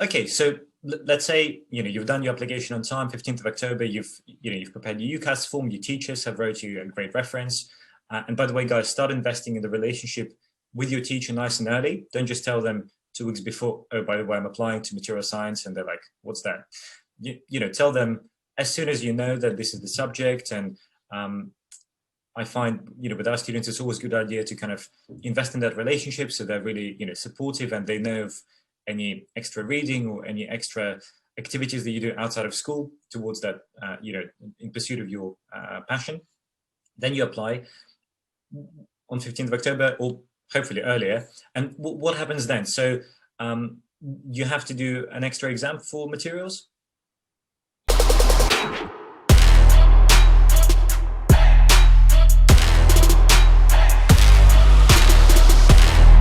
Okay, so let's say you've done your application on time, 15th of October. You've prepared your UCAS form. Your teachers have wrote you a great reference. And by the way, guys, start investing in the relationship with your teacher nice and early. Don't just tell them 2 weeks before, oh, by the way, I'm applying to material science, and they're like, what's that? Tell them as soon as you know that this is the subject. And I find, with our students, it's always a good idea to kind of invest in that relationship, so they're really, supportive, and they know of any extra reading or any extra activities that you do outside of school towards that, in pursuit of your passion. Then you apply on 15th of October, or hopefully earlier. And what happens then? So you have to do an extra exam for materials?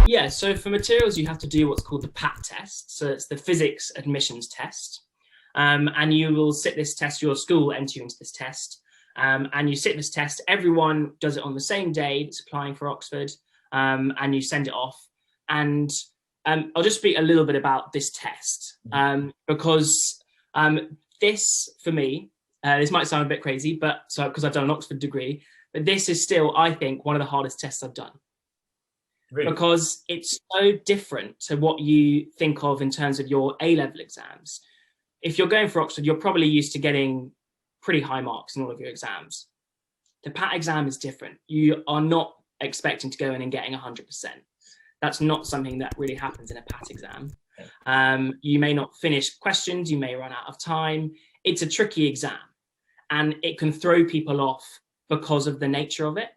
Yeah, so for materials, you have to do what's called the PAT test. So it's the physics admissions test. And you will sit this test, your school will enter you into this test. And you sit this test, everyone does it on the same day that's applying for Oxford, and you send it off. And I'll just speak a little bit about this test, because this, for me, this might sound a bit crazy, but because I've done an Oxford degree, but this is still, I think, one of the hardest tests I've done. Really? Because it's so different to what you think of in terms of your A-level exams. If you're going for Oxford, you're probably used to getting pretty high marks in all of your exams. The PAT exam is different. You are not expecting to go in and getting 100%. That's not something that really happens in a PAT exam. You may not finish questions, you may run out of time. It's a tricky exam, and it can throw people off because of the nature of it.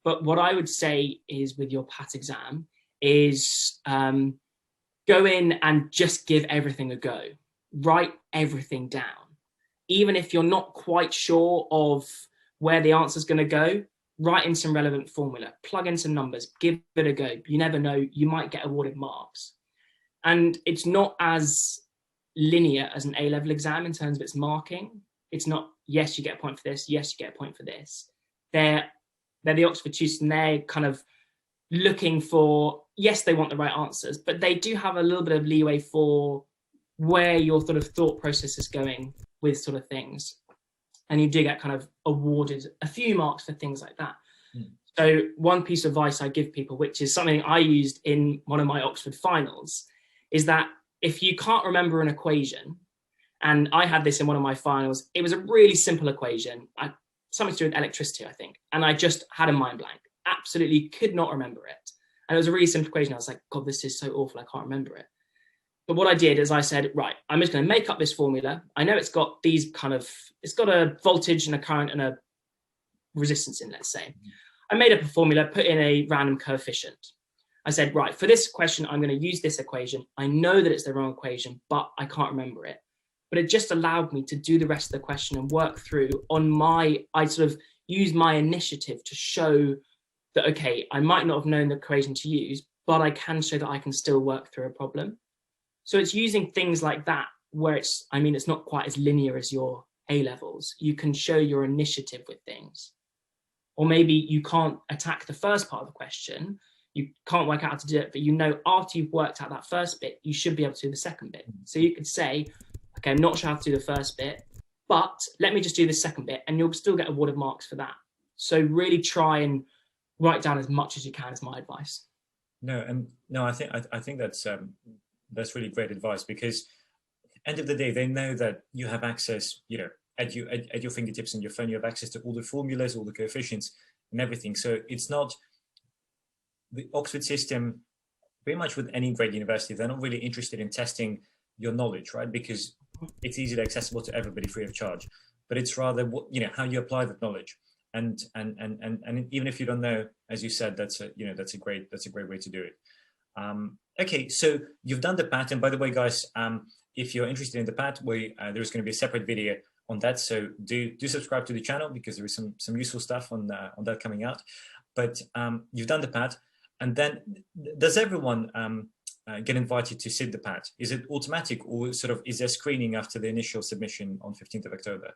But what I would say is, with your PAT exam, is go in and just give everything a go. Write everything down. Even if you're not quite sure of where the answer is going to go, write in some relevant formula, plug in some numbers, give it a go. You never know, you might get awarded marks. And it's not as linear as an A-level exam in terms of its marking. It's not, yes, you get a point for this, yes, you get a point for this. They're the Oxford tutors, and they're kind of looking for, yes, they want the right answers, but they do have a little bit of leeway for where your sort of thought process is going with sort of things. And you do get kind of awarded a few marks for things like that. So one piece of advice I give people, which is something I used in one of my Oxford finals, is that if you can't remember an equation, and I had this in one of my finals, it was a really simple equation, something to do with electricity, I think. And I just had a mind blank, absolutely could not remember it. And it was a really simple equation. I was like, God, this is so awful, I can't remember it. But what I did is I said, right, I'm just going to make up this formula. I know it's got these it's got a voltage and a current and a resistance in, let's say. I made up a formula, put in a random coefficient. I said, right, for this question, I'm going to use this equation. I know that it's the wrong equation, but I can't remember it. But it just allowed me to do the rest of the question and work through on I sort of use my initiative to show that, okay, I might not have known the equation to use, but I can show that I can still work through a problem. So it's using things like that where it's not quite as linear as your A-levels. You can show your initiative with things. Or maybe you can't attack the first part of the question, you can't work out how to do it, but after you've worked out that first bit, you should be able to do the second bit. So you could say, okay, I'm not sure how to do the first bit, but let me just do the second bit, and you'll still get awarded marks for that. So really try and write down as much as you can, is my advice. I think that's really great advice, because end of the day, they know that you have access, at your fingertips and your phone, you have access to all the formulas, all the coefficients and everything. So it's not the Oxford system, pretty much with any great university, they're not really interested in testing your knowledge, right? Because it's easily accessible to everybody free of charge. But it's rather how you apply that knowledge. And even if you don't know, as you said, that's a great way to do it. Okay, so you've done the PAT, and by the way, guys, if you're interested in the PAT, there's going to be a separate video on that. So do subscribe to the channel, because there is some useful stuff on that coming out. But you've done the PAT, and then does everyone get invited to sit the PAT? Is it automatic, or sort of is there screening after the initial submission on 15th of October?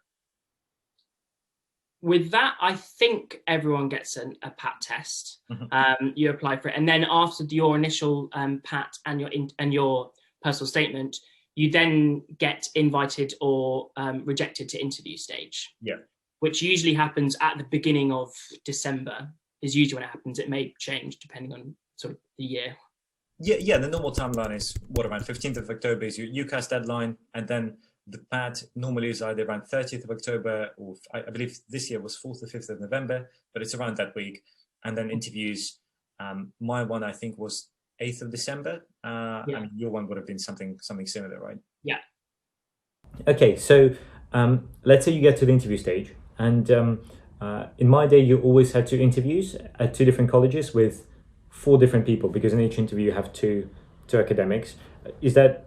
With that, I think everyone gets a PAT test. You apply for it, and then after your initial PAT and your personal statement, you then get invited or rejected to interview stage. Yeah. Which usually happens at the beginning of December, is usually when it happens. It may change depending on sort of the year. Yeah. The normal timeline is what, around 15th of October is your UCAS deadline, and then the PAT normally is either around 30th of October, or I believe this year was 4th or 5th of November, but it's around that week. And then interviews. My one I think was 8th of December. I mean, your one would have been something similar, right? Yeah. Okay, so let's say you get to the interview stage, and in my day, you always had 2 interviews at 2 different colleges with 4 different people, because in each interview you have two academics. Is that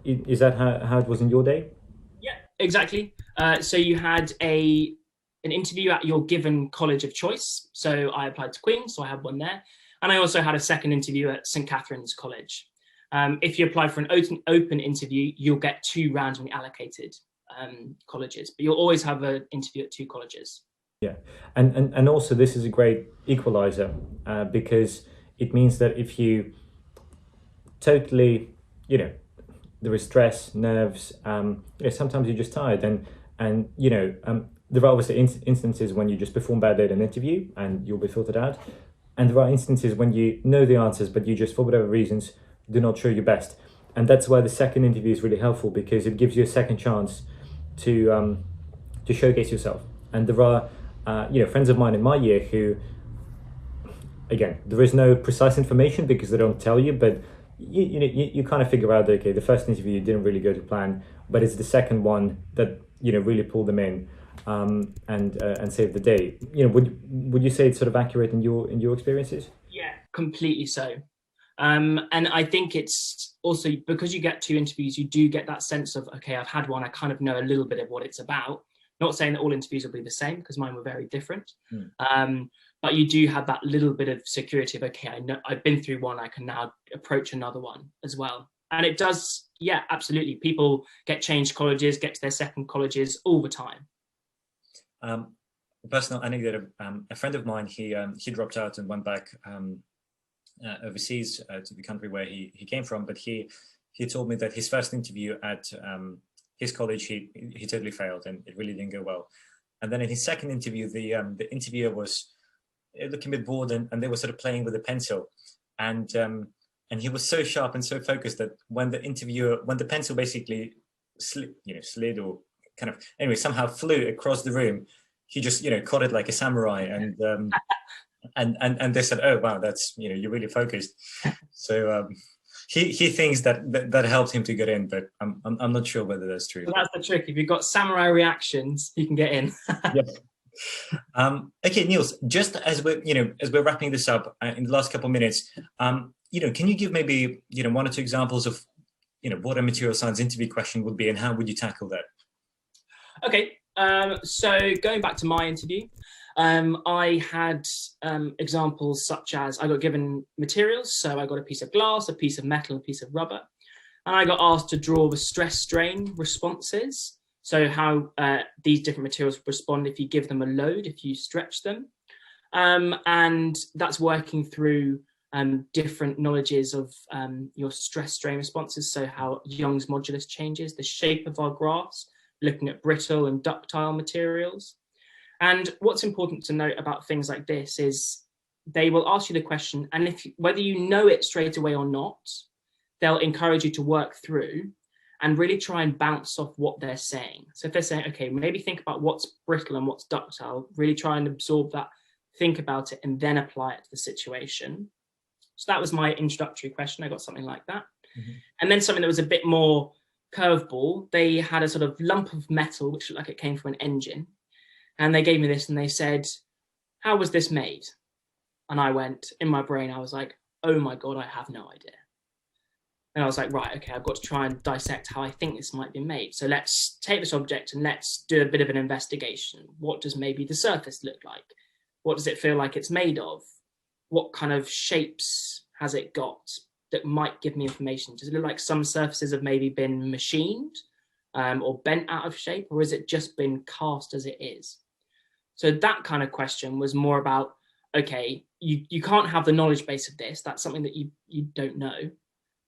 how it was in your day? Yeah, exactly. So you had an interview at your given college of choice. So I applied to Queen's, so I had one there. And I also had a second interview at St. Catherine's College. If you apply for an open interview, you'll get 2 randomly allocated colleges, but you'll always have an interview at 2 colleges. Yeah, and also this is a great equalizer because it means that if you totally, there is stress, nerves, sometimes you're just tired, and there are obviously instances when you just perform badly at an interview and you'll be filtered out, and there are instances when you know the answers but you just, for whatever reasons, do not show your best. And that's why the second interview is really helpful, because it gives you a second chance to showcase yourself. And there are friends of mine in my year who, again, there is no precise information because they don't tell you, but you kind of figure out that, okay, the first interview didn't really go to plan, but it's the second one that really pulled them in and saved the day. Would you say it's sort of accurate in your experiences? Yeah, completely so. And I think it's also because you get 2 interviews, you do get that sense of, okay, I've had one, I kind of know a little bit of what it's about. Not saying that all interviews will be the same, because mine were very different. But you do have that little bit of security of, okay, I know I've been through one, I can now approach another one as well. And it does, yeah, absolutely. People get changed colleges, get to their second colleges all the time. Personal anecdote, a friend of mine, he dropped out and went back overseas to the country where he came from, but he told me that his first interview at his college, he totally failed and it really didn't go well. And then in his second interview, the interviewer was looking a bit bored, and they were sort of playing with a pencil, and he was so sharp and so focused that when the pencil basically slid or kind of, anyway, somehow flew across the room, he just caught it like a samurai, and they said, oh wow, that's you're really focused. So he thinks that helped him to get in, but I'm not sure whether that's true. So that's the trick. If you've got samurai reactions, you can get in. Yeah. Okay, Niels, just as we're wrapping this up in the last couple of minutes, can you give maybe 1 or 2 examples of what a material science interview question would be, and how would you tackle that? Okay, so going back to my interview, I had examples such as I got given materials, so I got a piece of glass, a piece of metal, a piece of rubber, and I got asked to draw the stress strain responses. So how these different materials respond if you give them a load, if you stretch them. And that's working through different knowledges of your stress strain responses. So how Young's modulus changes, the shape of our graphs, looking at brittle and ductile materials. And what's important to note about things like this is they will ask you the question, and whether you know it straight away or not, they'll encourage you to work through and really try and bounce off what they're saying. So if they're saying, okay, maybe think about what's brittle and what's ductile, really try and absorb that, think about it, and then apply it to the situation. So that was my introductory question. I got something like that. And then something that was a bit more curveball. They had a sort of lump of metal, which looked like it came from an engine. And they gave me this and they said, how was this made? And I went, in my brain, I was like, oh my God, I have no idea. And I was like, right, okay, I've got to try and dissect how I think this might be made. So let's take this object and let's do a bit of an investigation. What does maybe the surface look like? What does it feel like it's made of? What kind of shapes has it got that might give me information? Does it look like some surfaces have maybe been machined or bent out of shape, or has it just been cast as it is? So that kind of question was more about, okay, you can't have the knowledge base of this. That's something that you don't know.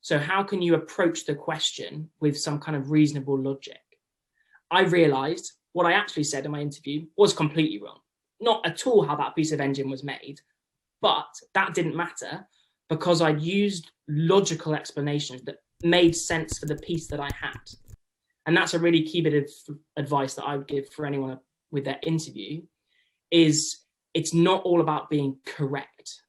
So how can you approach the question with some kind of reasonable logic? I realized what I actually said in my interview was completely wrong. Not at all how that piece of engine was made, but that didn't matter because I'd used logical explanations that made sense for the piece that I had. And that's a really key bit of advice that I would give for anyone with their interview, is it's not all about being correct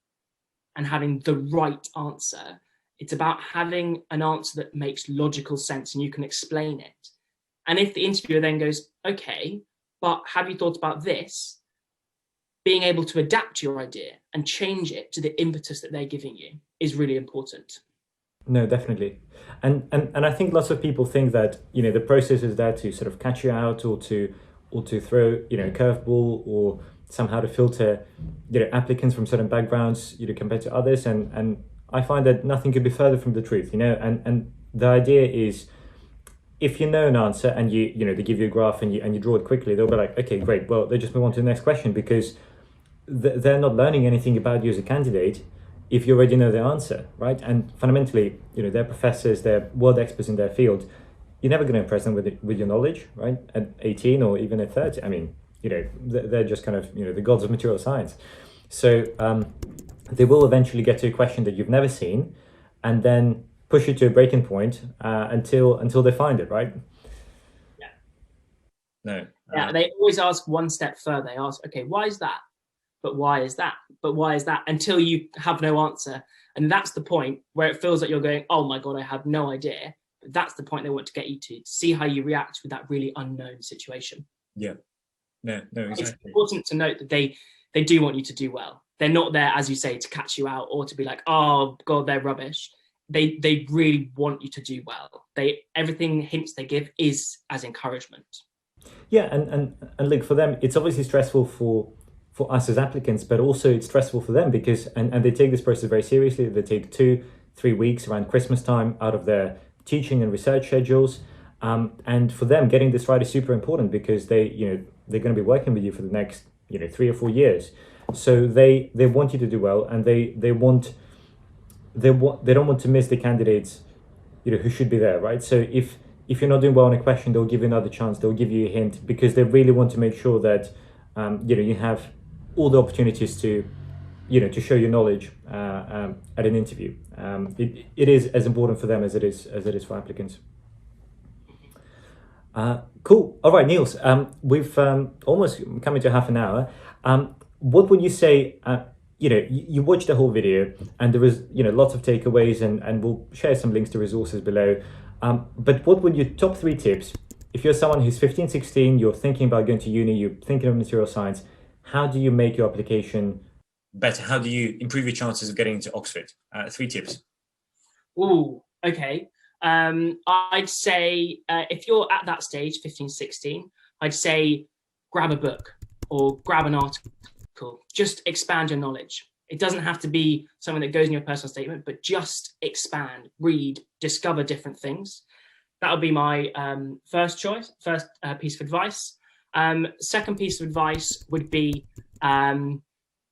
and having the right answer. It's about having an answer that makes logical sense and you can explain it. And if the interviewer then goes, okay, but have you thought about this? Being able to adapt your idea and change it to the impetus that they're giving you is really important. No, definitely. And I think lots of people think that, the process is there to sort of catch you out or to throw, a curveball or somehow to filter, applicants from certain backgrounds, compared to others. And I find that nothing could be further from the truth, and the idea is, if you know an answer and they give you a graph and you draw it quickly, they'll be like, okay, great. Well, they just move on to the next question because they're not learning anything about you as a candidate if you already know the answer, right? And fundamentally, they're professors, they're world experts in their field. You're never going to impress them with your knowledge, right? At 18 or even at 30. I mean, they're just kind of, the gods of material science. So they will eventually get to a question that you've never seen and then push you to a breaking point until they find it, right? Yeah. No. Yeah, they always ask one step further. They ask, okay, why is that? But why is that? But why is that? Until you have no answer. And that's the point where it feels like you're going, oh my God, I have no idea. But that's the point they want to get you to see how you react with that really unknown situation. Yeah. No, exactly. It's important to note that they do want you to do well. They're not there, as you say, to catch you out or to be like, oh God, they're rubbish. They really want you to do well. Everything hints they give is as encouragement. Yeah, and look, for them, it's obviously stressful for us as applicants, but also it's stressful for them because, and they take this process very seriously. They take 2-3 weeks around Christmas time out of their teaching and research schedules. And for them, getting this right is super important because they're going to be working with you for the next, 3 or 4 years. So they want you to do well, and they don't want to miss the candidates, who should be there, right? So if you're not doing well on a question, they'll give you another chance. They'll give you a hint because they really want to make sure that, you have all the opportunities to show your knowledge at an interview. It is as important for them as it is for applicants. Cool. All right, Niels. We've almost come into half an hour. What would you say? You watched the whole video, and there was lots of takeaways, and we'll share some links to resources below. But what would your top 3 tips if you're someone who's 15, 16, you're thinking about going to uni, you're thinking of material science? How do you make your application better? How do you improve your chances of getting into Oxford? 3 tips. Ooh, okay. I'd say if you're at that stage, 15, 16, I'd say grab a book or grab an article. Just expand your knowledge. It doesn't have to be something that goes in your personal statement, but just expand, read, discover different things. That would be my first piece of advice. Second piece of advice would be don't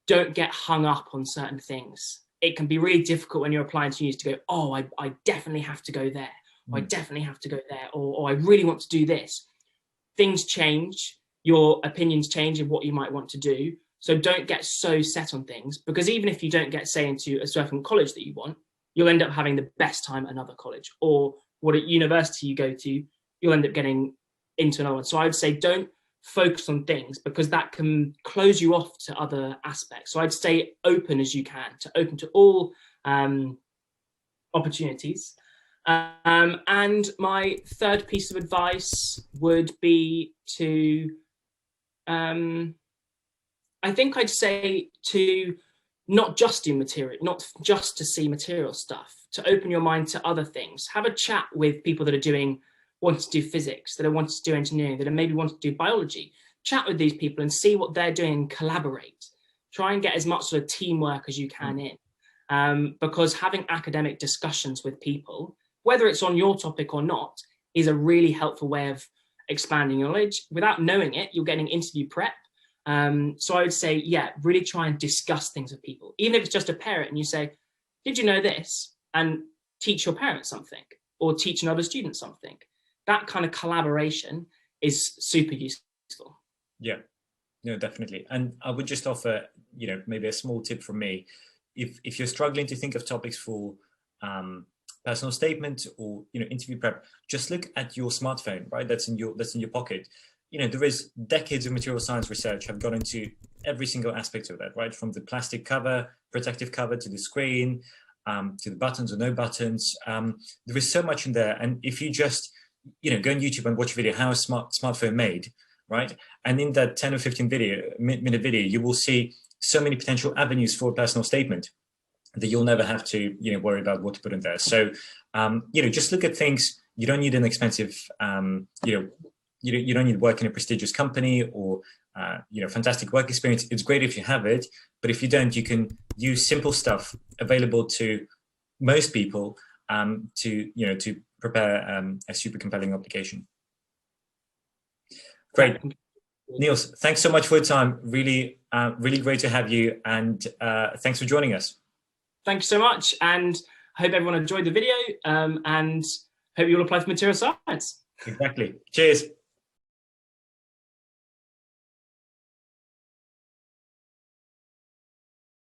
get hung up on certain things. It can be really difficult when you're applying to uni to go, oh, I definitely have to go there. Or I definitely have to go there. Or I really want to do this. Things change. Your opinions change of what you might want to do. So don't get so set on things, because even if you don't get, say, into a certain college that you want, you'll end up having the best time at another college. Or what university you go to, you'll end up getting into another one. So I would say don't focus on things, because that can close you off to other aspects. So I'd stay open as you can, open to all opportunities. And my third piece of advice would be to, I think I'd say to not just do material, not just to see material stuff, to open your mind to other things. Have a chat with people that are wanting to do physics, that are wanting to do engineering, that are maybe wanting to do biology. Chat with these people and see what they're doing and collaborate. Try and get as much sort of teamwork as you can in, because having academic discussions with people, whether it's on your topic or not, is a really helpful way of expanding your knowledge. Without knowing it, you're getting interview prep. So I would say, yeah, really try and discuss things with people. Even if it's just a parent and you say, did you know this? And teach your parents something or teach another student something. That kind of collaboration is super useful. Yeah, no, definitely. And I would just offer, maybe a small tip from me. If you're struggling to think of topics for personal statement or interview prep, just look at your smartphone, right? That's in your pocket. There is decades of material science research have gone into every single aspect of that, right? From the plastic cover, protective cover, to the screen, to the buttons or no buttons. There is so much in there. And if you just, go on YouTube and watch a video, how is smartphone made, right? And in that 10 or 15 minute video, you will see so many potential avenues for a personal statement that you'll never have to, worry about what to put in there. So, just look at things. You don't need an expensive, you don't need to work in a prestigious company or, fantastic work experience. It's great if you have it, but if you don't, you can use simple stuff available to most people to prepare a super compelling application. Great. Niels, thanks so much for your time. Really, really great to have you. And thanks for joining us. Thank you so much. And I hope everyone enjoyed the video and hope you all apply for material science. Exactly. Cheers.